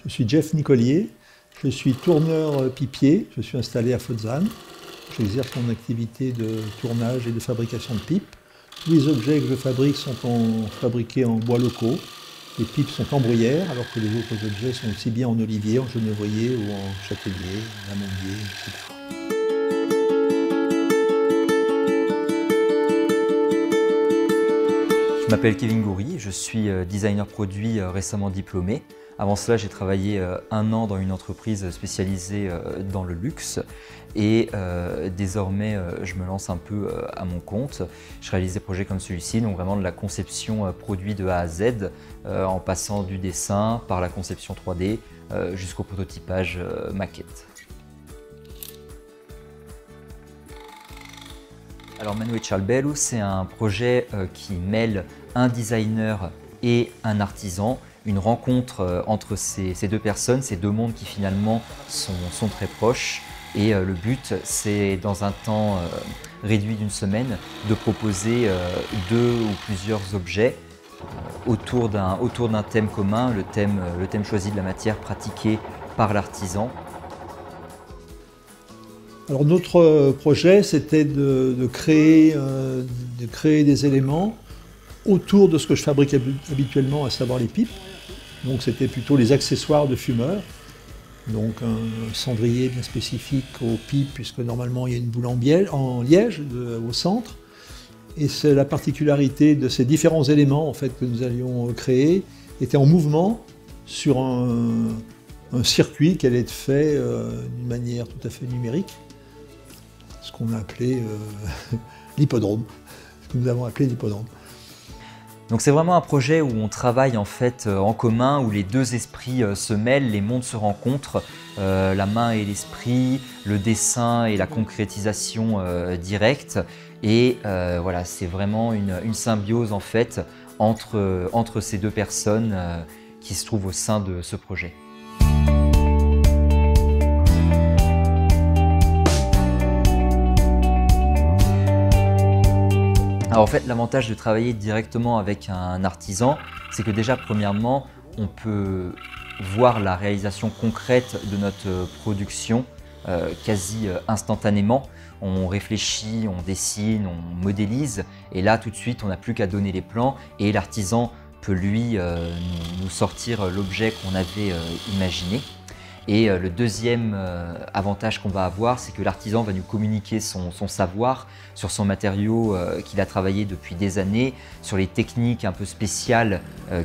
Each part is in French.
Je suis Jeff Nicolier, je suis tourneur pipier, je suis installé à Pforzheim. J'exerce mon activité de tournage et de fabrication de pipes. Tous les objets que je fabrique sont fabriqués en bois locaux. Les pipes sont en bruyère, alors que les autres objets sont aussi bien en olivier, en genévrier ou en châtaignier, en amandier, etc. Je m'appelle Kevin Goury, je suis designer produit récemment diplômé. Avant cela, j'ai travaillé 1 an dans une entreprise spécialisée dans le luxe et désormais, je me lance un peu à mon compte. Je réalise des projets comme celui-ci, donc vraiment de la conception produit de A à Z, en passant du dessin par la conception 3D jusqu'au prototypage maquette. Alors Manu et Cialbello, c'est un projet qui mêle un designer et un artisan, une rencontre entre ces deux personnes, ces deux mondes qui finalement sont très proches. Et le but, c'est dans un temps réduit d'1 semaine, de proposer 2 ou plusieurs objets autour d'un thème commun, le thème choisi de la matière pratiquée par l'artisan. Alors notre projet, c'était de créer des éléments autour de ce que je fabrique habituellement, à savoir les pipes. Donc c'était plutôt les accessoires de fumeurs. Donc un cendrier bien spécifique aux pipes, puisque normalement il y a une boule en liège au centre. Et c'est la particularité de ces différents éléments en fait, que nous allions créer, était en mouvement sur un circuit qui allait être fait d'une manière tout à fait numérique. Ce qu'on a appelé l'hippodrome, ce que nous avons appelé l'hippodrome. Donc c'est vraiment un projet où on travaille en fait en commun, où les deux esprits se mêlent, les mondes se rencontrent, la main et l'esprit, le dessin et la concrétisation directe. Et voilà, c'est vraiment une symbiose en fait entre ces deux personnes qui se trouvent au sein de ce projet. Alors en fait, l'avantage de travailler directement avec un artisan, c'est que déjà, premièrement, on peut voir la réalisation concrète de notre production quasi instantanément. On réfléchit, on dessine, on modélise, et là, tout de suite, on n'a plus qu'à donner les plans, et l'artisan peut, lui, nous sortir l'objet qu'on avait imaginé. Et le deuxième avantage qu'on va avoir, c'est que l'artisan va nous communiquer son savoir sur son matériau qu'il a travaillé depuis des années, sur les techniques un peu spéciales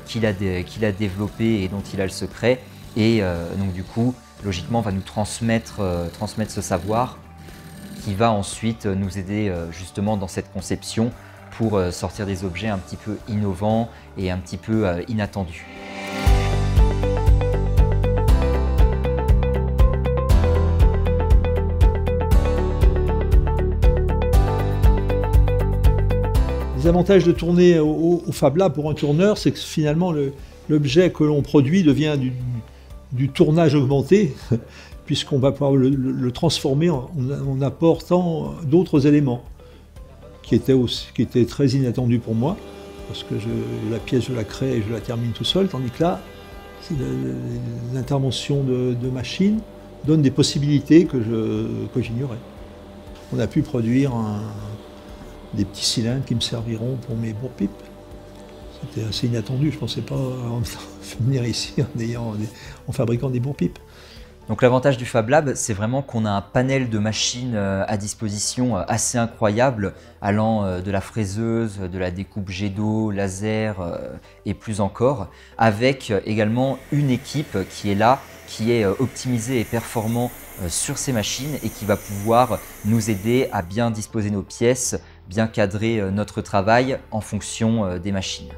qu'il a développées et dont il a le secret. Et donc du coup, logiquement, va nous transmettre ce savoir qui va ensuite nous aider justement dans cette conception pour sortir des objets un petit peu innovants et un petit peu inattendus. Les avantages de tourner au Fab Lab pour un tourneur, c'est que finalement l'objet que l'on produit devient du tournage augmenté, puisqu'on va pouvoir le transformer en apportant d'autres éléments, qui étaient très inattendus pour moi, parce que la pièce je la crée et je la termine tout seul, tandis que là, l'intervention de machines donne des possibilités que j'ignorais. On a pu produire des petits cylindres qui me serviront pour mes bourre-pipes. C'était assez inattendu, je ne pensais pas venir ici en fabriquant des bourre-pipes. Donc l'avantage du Fab Lab, c'est vraiment qu'on a un panel de machines à disposition assez incroyable, allant de la fraiseuse, de la découpe jet d'eau, laser et plus encore, avec également une équipe qui est là, qui est optimisée et performant sur ces machines et qui va pouvoir nous aider à bien disposer nos pièces, bien cadrer notre travail en fonction des machines.